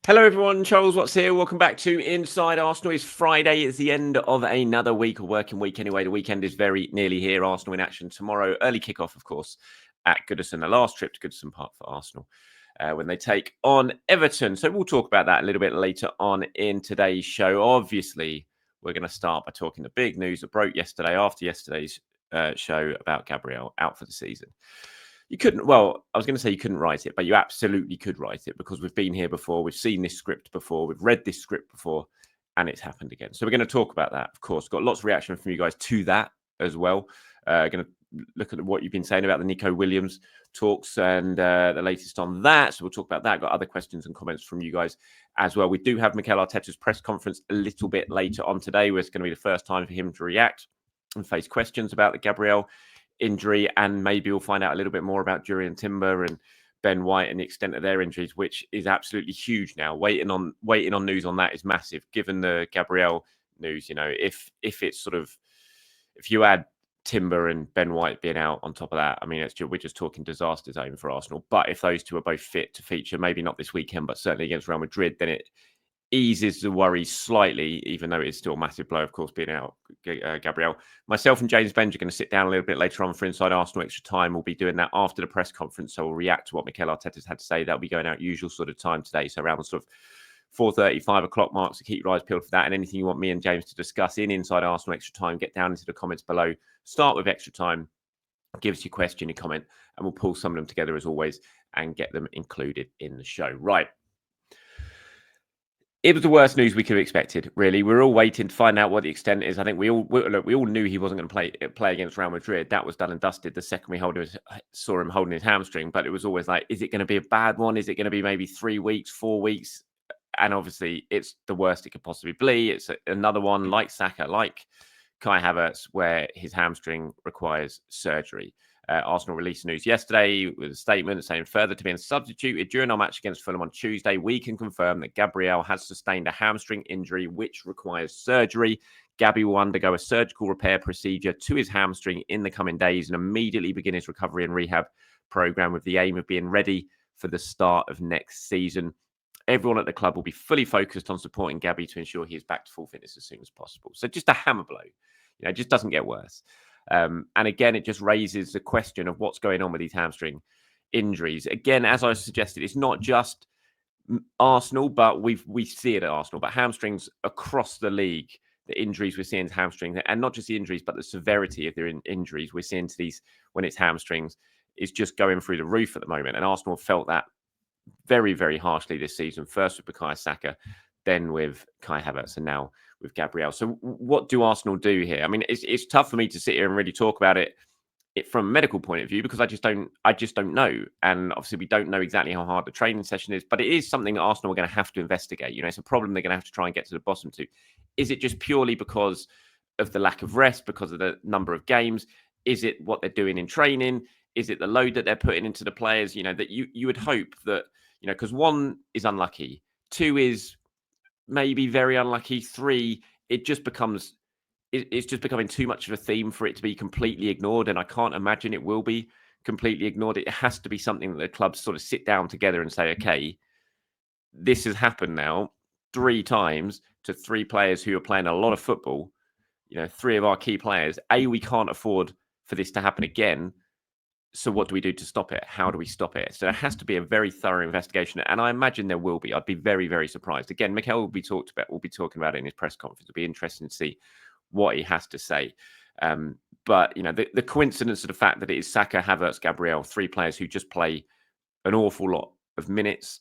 Hello, everyone. Charles Watts here. Welcome back to Inside Arsenal. It's Friday. It's the end of another week, a working week anyway. The weekend is very nearly here. Arsenal in action tomorrow. Early kickoff, of course, at Goodison. The last trip to Goodison Park for Arsenal when they take on Everton. So we'll talk about that a little bit later on in today's show. Obviously, we're going to start by talking the big news that broke yesterday after yesterday's show about Gabriel out for the season. You couldn't, well, I was going to say you couldn't write it, but you absolutely could write it because we've been here before. We've seen this script before. We've read this script before, and it's happened again. So we're going to talk about that, of course. Got lots of reaction from you guys to that as well. Going to look at what you've been saying about the Nico Williams talks and the latest on that. So we'll talk about that. Got other questions and comments from you guys as well. We do have Mikel Arteta's press conference a little bit later on today, where it's going to be the first time for him to react and face questions about the Gabriel injury, and maybe we'll find out a little bit more about Jurriën Timber and Ben White and the extent of their injuries, which is absolutely huge now. Waiting on news on that is massive. Given the Gabriel news, if it's sort of, if you add Timber and Ben White being out on top of that, I mean, we're just talking disaster zone for Arsenal. But if those two are both fit to feature, maybe not this weekend, but certainly against Real Madrid, then it eases the worry slightly, even though it's still a massive blow, of course, being out Gabriel. Myself and James Benge are going to sit down a little bit later on for Inside Arsenal Extra Time. We'll be doing that after the press conference, so we'll react to what Mikel Arteta's had to say. That'll be going out usual sort of time today, so around the sort of 4:30, 5 o'clock mark, so keep your eyes peeled for that. And anything you want me and James to discuss in Inside Arsenal Extra Time, get down into the comments below. Start with Extra Time, give us your question, your comment, and we'll pull some of them together as always and get them included in the show. Right. It was the worst news we could have expected, really. We're all waiting to find out what the extent is. I think we all knew he wasn't going to play against Real Madrid. That was done and dusted the second we saw him holding his hamstring. But it was always like, is it going to be a bad one? Is it going to be maybe 3 weeks, 4 weeks? And obviously, it's the worst it could possibly be. It's another one like Saka, like Kai Havertz, where his hamstring requires surgery. Arsenal released news yesterday with a statement saying further to being substituted during our match against Fulham on Tuesday, we can confirm that Gabriel has sustained a hamstring injury which requires surgery. Gabby will undergo a surgical repair procedure to his hamstring in the coming days and immediately begin his recovery and rehab program with the aim of being ready for the start of next season. Everyone at the club will be fully focused on supporting Gabby to ensure he is back to full fitness as soon as possible. So just a hammer blow. It just doesn't get worse. And again, it just raises the question of what's going on with these hamstring injuries. Again, as I suggested, it's not just Arsenal, but we see it at Arsenal. But hamstrings across the league, the injuries we're seeing to hamstrings, and not just the injuries, but the severity of their injuries we're seeing to these when it's hamstrings is just going through the roof at the moment. And Arsenal felt that very, very harshly this season. First with Bukayo Saka, then with Kai Havertz, and now with Gabriel. So what do Arsenal do here? I mean, it's tough for me to sit here and really talk about it from a medical point of view because I just don't know. And obviously we don't know exactly how hard the training session is, but it is something that Arsenal are going to have to investigate. It's a problem they're going to have to try and get to the bottom to. Is it just purely because of the lack of rest, because of the number of games? Is it what they're doing in training? Is it the load that they're putting into the players? That you would hope that, because 1 is unlucky, 2 is maybe very unlucky, 3, it's just becoming too much of a theme for it to be completely ignored. And I can't imagine it will be completely ignored. It has to be something that the clubs sort of sit down together and say, okay, this has happened now 3 times to 3 players who are playing a lot of football, 3 of our key players. We can't afford for this to happen again. So what do we do to stop it? How do we stop it? So it has to be a very thorough investigation. And I imagine there will be. I'd be very, very surprised. Again, Mikel will be talking about it in his press conference. It'll be interesting to see what he has to say. But, the coincidence of the fact that it is Saka, Havertz, Gabriel, 3 players who just play an awful lot of minutes.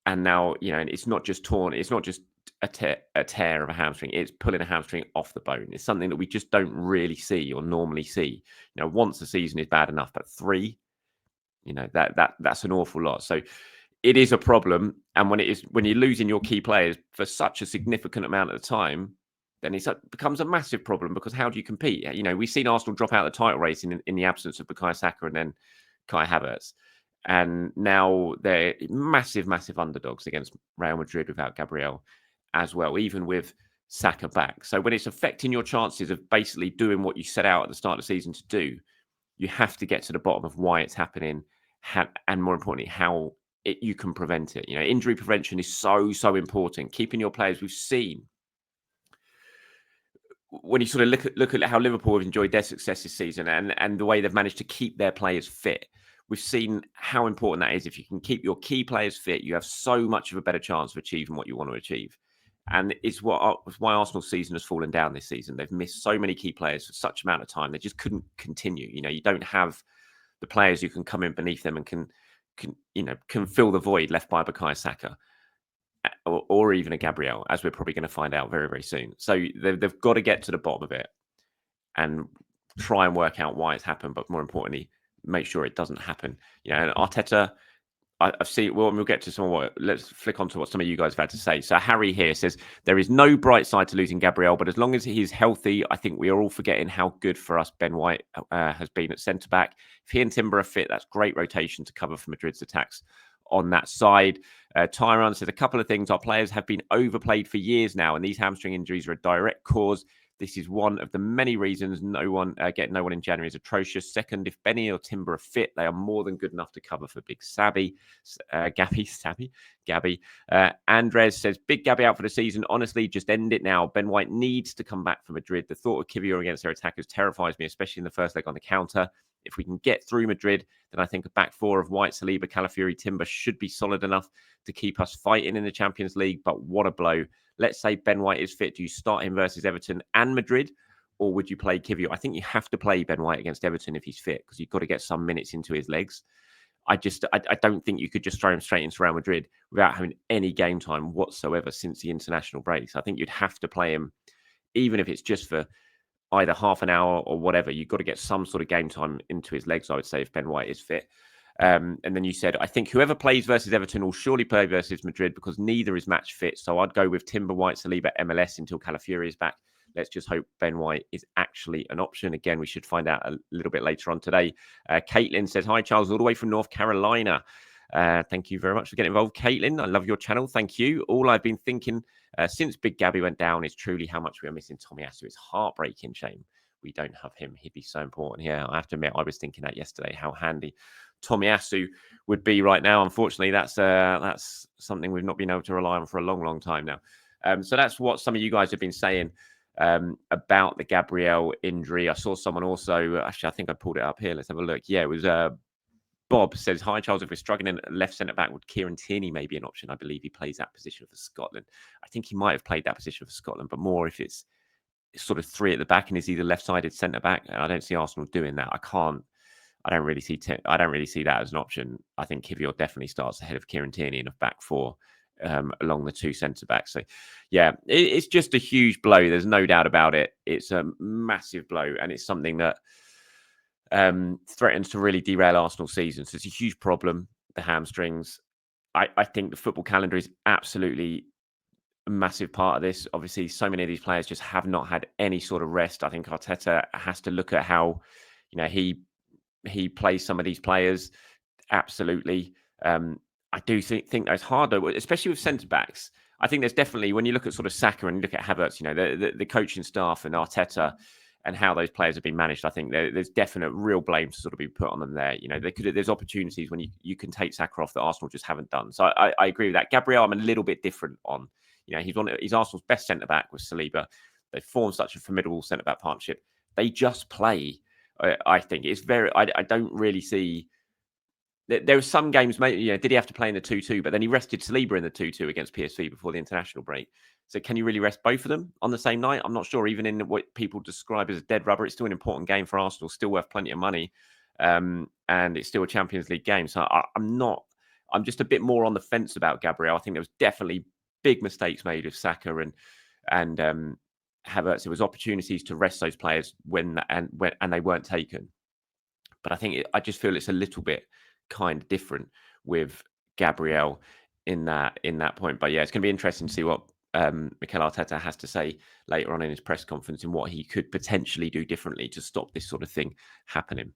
And now, it's not just torn. It's not just a tear of a hamstring. It's pulling a hamstring off the bone. It's something that we just don't really see or normally see. Once the season is bad enough, but 3, that's an awful lot. So it is a problem. And when you're losing your key players for such a significant amount of the time, then it becomes a massive problem because how do you compete? We've seen Arsenal drop out of the title race in the absence of Bukayo Saka and then Kai Havertz. And now they're massive, massive underdogs against Real Madrid without Gabriel as well, even with Saka back. So when it's affecting your chances of basically doing what you set out at the start of the season to do, you have to get to the bottom of why it's happening and more importantly, how you can prevent it. Injury prevention is so important. Keeping your players, we've seen when you sort of look at how Liverpool have enjoyed their success this season and the way they've managed to keep their players fit. We've seen how important that is. If you can keep your key players fit, you have so much of a better chance of achieving what you want to achieve. And it's why Arsenal's season has fallen down this season. They've missed so many key players for such amount of time. They just couldn't continue. You don't have the players who can come in beneath them and can fill the void left by Bukayo Saka or even a Gabriel, as we're probably going to find out very, very soon. So they've got to get to the bottom of it and try and work out why it's happened, but more importantly, make sure it doesn't happen. And Arteta, I've seen, well, we'll get to some more. Let's flick on to what some of you guys have had to say. So Harry here says, there is no bright side to losing Gabriel, but as long as he's healthy, I think we are all forgetting how good for us Ben White has been at centre-back. If he and Timber are fit, that's great rotation to cover for Madrid's attacks on that side. Tyron says, a couple of things. Our players have been overplayed for years now, and these hamstring injuries are a direct cause. This is one of the many reasons getting no one in January is atrocious. Second, if Benny or Timber are fit, they are more than good enough to cover for Big Gabby. Andres says, Big Gabby out for the season. Honestly, just end it now. Ben White needs to come back for Madrid. The thought of Kivior against their attackers terrifies me, especially in the first leg on the counter. If we can get through Madrid, then I think a back four of White, Saliba, Calafiori, Timber should be solid enough to keep us fighting in the Champions League. But what a blow. Let's say Ben White is fit. Do you start him versus Everton and Madrid, or would you play Kivior? I think you have to play Ben White against Everton if he's fit, because you've got to get some minutes into his legs. I don't think you could just throw him straight into Real Madrid without having any game time whatsoever since the international break. So I think you'd have to play him, even if it's just for either half an hour or whatever. You've got to get some sort of game time into his legs, I would say, if Ben White is fit. And then you said, I think whoever plays versus Everton will surely play versus Madrid because neither is match fit. So I'd go with Timber, White, Saliba, MLS until Calafiori is back. Let's just hope Ben White is actually an option. Again, we should find out a little bit later on today. Caitlin says, hi, Charles, all the way from North Carolina. Thank you very much for getting involved, Caitlin. I love your channel. Thank you. All I've been thinking since Big Gabby went down is truly how much we are missing Tomiyasu. It's heartbreaking shame we don't have him. He'd be so important here. I have to admit, I was thinking that yesterday, how handy Tomiyasu would be right now. Unfortunately, that's something we've not been able to rely on for a long, long time now. So that's what some of you guys have been saying about the Gabriel injury. I saw someone also, actually, I think I pulled it up here. Let's have a look. Yeah, it was Bob says, hi, Charles. If we're struggling in left centre-back, would Kieran Tierney maybe an option? I believe he plays that position for Scotland. I think he might have played that position for Scotland, but more if it's sort of three at the back and is either left-sided centre-back. And I don't see Arsenal doing that. I don't really see that as an option. I think Kivior definitely starts ahead of Kieran Tierney in a back four along the two centre-backs. So, yeah, it's just a huge blow. There's no doubt about it. It's a massive blow, and it's something that threatens to really derail Arsenal's season. So it's a huge problem, the hamstrings. I think the football calendar is absolutely a massive part of this. Obviously, so many of these players just have not had any sort of rest. I think Arteta has to look at how, he plays some of these players. Absolutely. I do think that's harder, especially with centre-backs. I think there's definitely, when you look at sort of Saka and you look at Havertz, the coaching staff and Arteta and how those players have been managed, I think there's definite real blame to sort of be put on them there. There's opportunities when you can take Saka off that Arsenal just haven't done. So I agree with that. Gabriel, I'm a little bit different on. He's Arsenal's best centre-back with Saliba. They formed such a formidable centre-back partnership. They just play. I think it's very. I don't really see. There were some games, maybe, did he have to play in the 2-2? But then he rested Saliba in the 2-2 against PSV before the international break. So can you really rest both of them on the same night? I'm not sure. Even in what people describe as a dead rubber, it's still an important game for Arsenal, still worth plenty of money. And it's still a Champions League game. So I'm just a bit more on the fence about Gabriel. I think there was definitely big mistakes made with Saka and Havertz. There was opportunities to rest those players when they weren't taken. But I just feel it's a little bit kind of different with Gabriel in that point. But yeah, it's going to be interesting to see what Mikel Arteta has to say later on in his press conference and what he could potentially do differently to stop this sort of thing happening.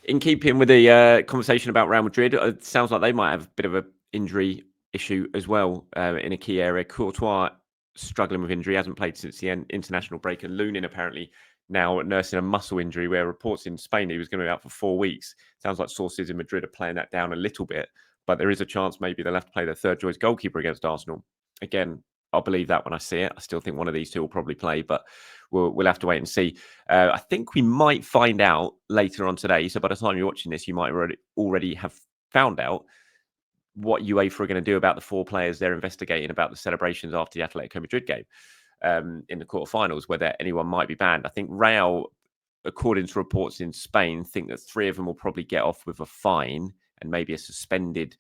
In keeping with the conversation about Real Madrid, it sounds like they might have a bit of an injury issue as well in a key area. Courtois struggling with injury, hasn't played since the international break, and Lunin apparently now nursing a muscle injury, where reports in Spain he was going to be out for 4 weeks. Sounds like sources in Madrid are playing that down a little bit, but there is a chance maybe they'll have to play their third choice goalkeeper against Arsenal. Again, I'll believe that when I see it. I still think one of these two will probably play, but we'll have to wait and see. I think we might find out later on today. So by the time you're watching this, you might already have found out what UEFA are going to do about the 4 players they're investigating about the celebrations after the Atletico Madrid game in the quarterfinals, whether anyone might be banned. I think Real, according to reports in Spain, think that 3 of them will probably get off with a fine and maybe a suspended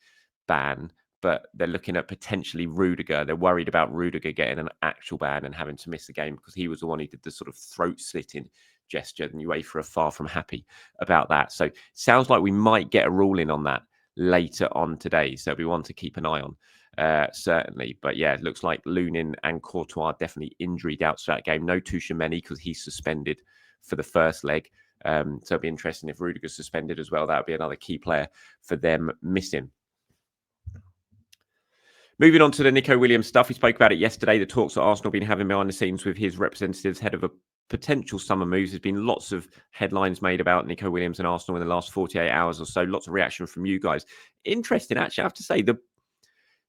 ban. But they're looking at potentially Rudiger. They're worried about Rudiger getting an actual ban and having to miss the game because he was the one who did the sort of throat-slitting gesture. And UEFA are far from happy about that. So it sounds like we might get a ruling on that later on today. So it'll be one to keep an eye on, certainly. But yeah, it looks like Lunin and Courtois are definitely injury doubts for that game. No Tchouaméni because he's suspended for the first leg. So it'll be interesting if Rudiger's suspended as well. That would be another key player for them missing. Moving on to the Nico Williams stuff. We spoke about it yesterday. The talks that Arsenal have been having behind the scenes with his representatives ahead of a potential summer moves. There's been lots of headlines made about Nico Williams and Arsenal in the last 48 hours or so. Lots of reaction from you guys. Interesting, actually, I have to say, the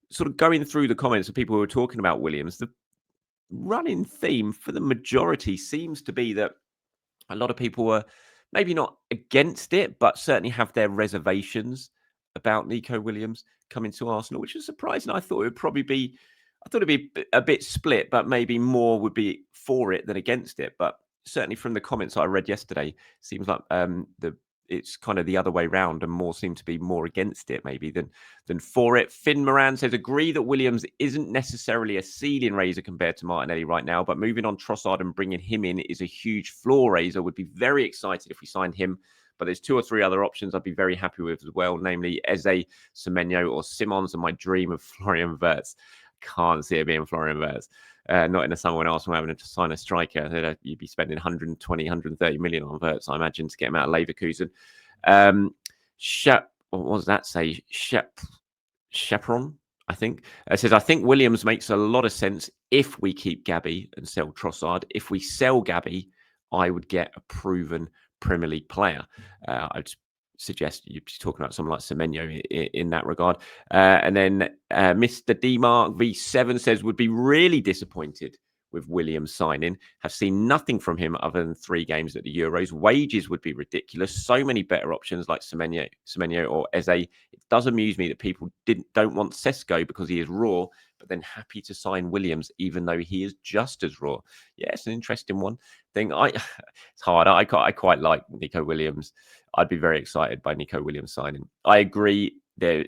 sort of going through the comments of people who are talking about Williams, the running theme for the majority seems to be that a lot of people were maybe not against it, but certainly have their reservations about Nico Williams coming to Arsenal, which is surprising. I thought it'd be a bit split, but maybe more would be for it than against it. But certainly from the comments I read yesterday, seems like it's kind of the other way round, and more seem to be more against it maybe than for it. Finn Moran says, agree that Williams isn't necessarily a ceiling raiser compared to Martinelli right now, but moving on Trossard and bringing him in is a huge floor raiser. Would be very excited if we signed him. But there's 2 or 3 other options I'd be very happy with as well, namely Eze, Semenyo, or Simons, and my dream of Florian Wirtz. Can't see it being Florian Wirtz. Not in the summer when Arsenal having to sign a striker. You'd be spending 120, 130 million on Wirtz, I imagine, to get him out of Leverkusen. What does that say? Chaperon, I think. Says, I think Williams makes a lot of sense if we keep Gabby and sell Trossard. If we sell Gabby, I would get a proven Premier League player. I'd suggest you'd be talking about someone like Semenyo in that regard. And then Mr. DMark V7 says, would be really disappointed with Williams signing. Have seen nothing from him other than 3 games at the Euros. Wages would be ridiculous. So many better options like Semenyo or Eze. It does amuse me that people don't want Sesko because he is raw, but then happy to sign Williams even though he is just as raw. Yeah, it's an interesting one. It's hard. I quite like Nico Williams. I'd be very excited by Nico Williams signing. I agree that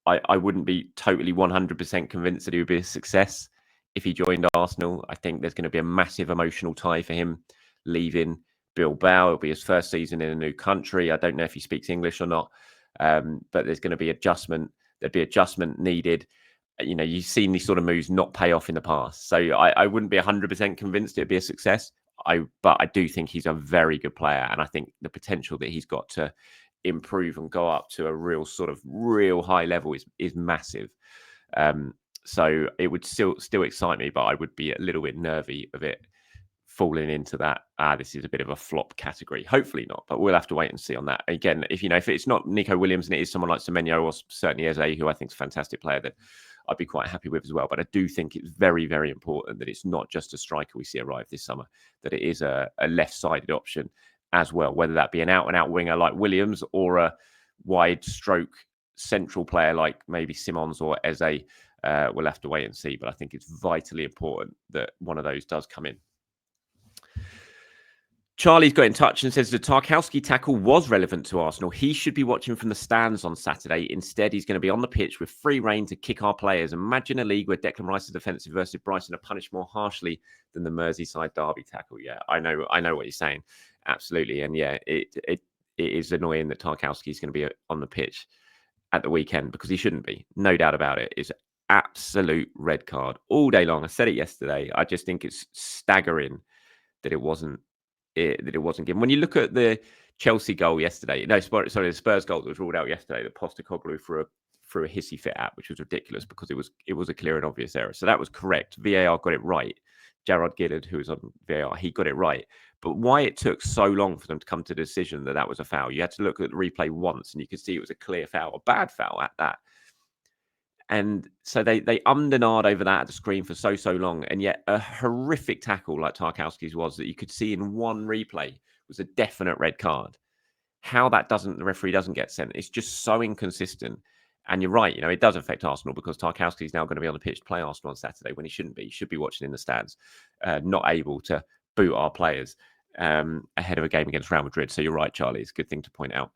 I wouldn't be totally 100% convinced that he would be a success if he joined Arsenal. I think there's going to be a massive emotional tie for him leaving Bilbao. It'll be his first season in a new country. I don't know if he speaks English or not, but there's going to be adjustment. There'd be adjustment needed. You've seen these sort of moves not pay off in the past. So I wouldn't be 100% convinced it'd be a success. But I do think he's a very good player. And I think the potential that he's got to improve and go up to a real high level is massive. So it would still excite me, but I would be a little bit nervy of it falling into that. This is a bit of a flop category. Hopefully not, but we'll have to wait and see on that. Again, if it's not Nico Williams and it is someone like Semenyo or certainly Eze, who I think is a fantastic player, that I'd be quite happy with as well. But I do think it's very, very important that it's not just a striker we see arrive this summer, that it is a left-sided option as well, whether that be an out-and-out winger like Williams or a wide stroke central player like maybe Simons or Eze. We'll have to wait and see, but I think it's vitally important that one of those does come in. Charlie's got in touch and says the Tarkowski tackle was relevant to Arsenal. He should be watching from the stands on Saturday. Instead, he's going to be on the pitch with free rein to kick our players. Imagine a league where Declan Rice's defensive versus Brighton are punished more harshly than the Merseyside derby tackle. Yeah, I know what you're saying. Absolutely. And yeah, it is annoying that Tarkowski is going to be on the pitch at the weekend because he shouldn't be. No doubt about it. It's absolute red card all day long. I said it yesterday. I just think it's staggering that it wasn't given. When you look at the Chelsea goal yesterday, the Spurs goal that was ruled out yesterday, that Postecoglou threw a hissy fit at, which was ridiculous because it was a clear and obvious error. So that was correct. VAR got it right. Gerard Gillard, who was on VAR, he got it right. But why it took so long for them to come to the decision that that was a foul, you had to look at the replay once and you could see it was a clear foul, a bad foul at that. And so they ummed and ahed over that at the screen for so long. And yet a horrific tackle like Tarkowski's was that you could see in one replay was a definite red card. How that the referee doesn't get sent, it's just so inconsistent. And you're right, it does affect Arsenal because Tarkowski is now going to be on the pitch to play Arsenal on Saturday when he shouldn't be. He should be watching in the stands, not able to boot our players ahead of a game against Real Madrid. So you're right, Charlie. It's a good thing to point out.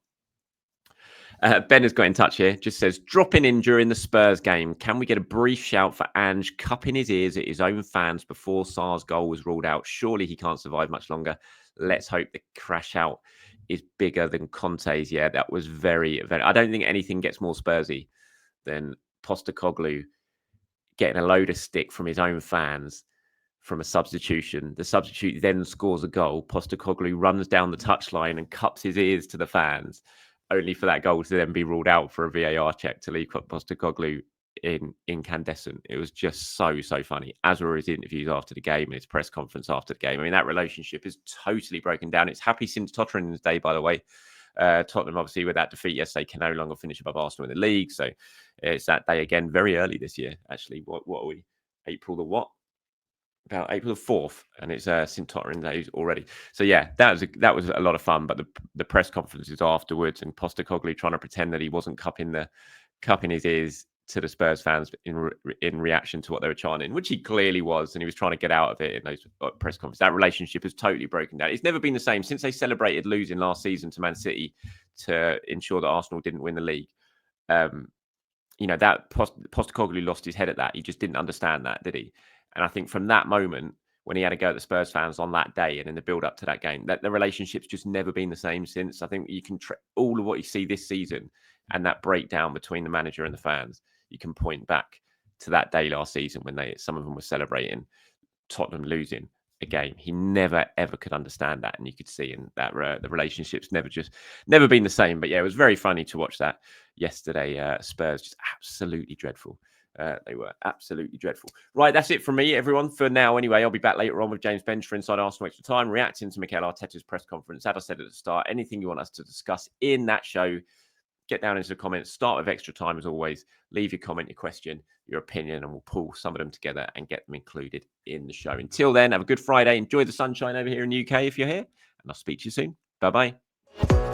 Ben has got in touch here. Just says, dropping in during the Spurs game. Can we get a brief shout for Ange cupping his ears at his own fans before Sarr's goal was ruled out? Surely he can't survive much longer. Let's hope the crash out is bigger than Conte's. Yeah, that was very, very... I don't think anything gets more Spursy than Postecoglou getting a load of stick from his own fans from a substitution. The substitute then scores a goal. Postecoglou runs down the touchline and cups his ears to the fans, only for that goal to then be ruled out for a VAR check to leave Postecoglou incandescent. It was just so funny, as were his interviews after the game and his press conference after the game. I mean, that relationship is totally broken down. It's happy since Tottenham's day, by the way. Tottenham, obviously, with that defeat yesterday, can no longer finish above Arsenal in the league. So it's that day again, very early this year, actually. What are we? April the what? About April the 4th, and it's St Tottenham days already. So yeah, that was a lot of fun. But the press conferences afterwards, and Postecoglou trying to pretend that he wasn't cupping his ears to the Spurs fans in reaction to what they were chanting, which he clearly was, and he was trying to get out of it in those press conferences. That relationship has totally broken down. It's never been the same since they celebrated losing last season to Man City to ensure that Arsenal didn't win the league. That Postecoglou lost his head at that. He just didn't understand that, did he? And I think from that moment, when he had to go at the Spurs fans on that day and in the build-up to that game, that the relationship's just never been the same since. I think you can all of what you see this season and that breakdown between the manager and the fans, you can point back to that day last season when some of them were celebrating Tottenham losing a game. He never, ever could understand that. And you could see in that the relationship's never been the same. But yeah, it was very funny to watch that yesterday. Spurs just absolutely dreadful. They were absolutely dreadful. Right, that's it from me, everyone, for now. Anyway, I'll be back later on with James Bench for Inside Arsenal Extra Time, reacting to Mikel Arteta's press conference. As I said at the start, anything you want us to discuss in that show, get down into the comments. Start with Extra Time, as always. Leave your comment, your question, your opinion, and we'll pull some of them together and get them included in the show. Until then, have a good Friday. Enjoy the sunshine over here in the UK if you're here, and I'll speak to you soon. Bye-bye.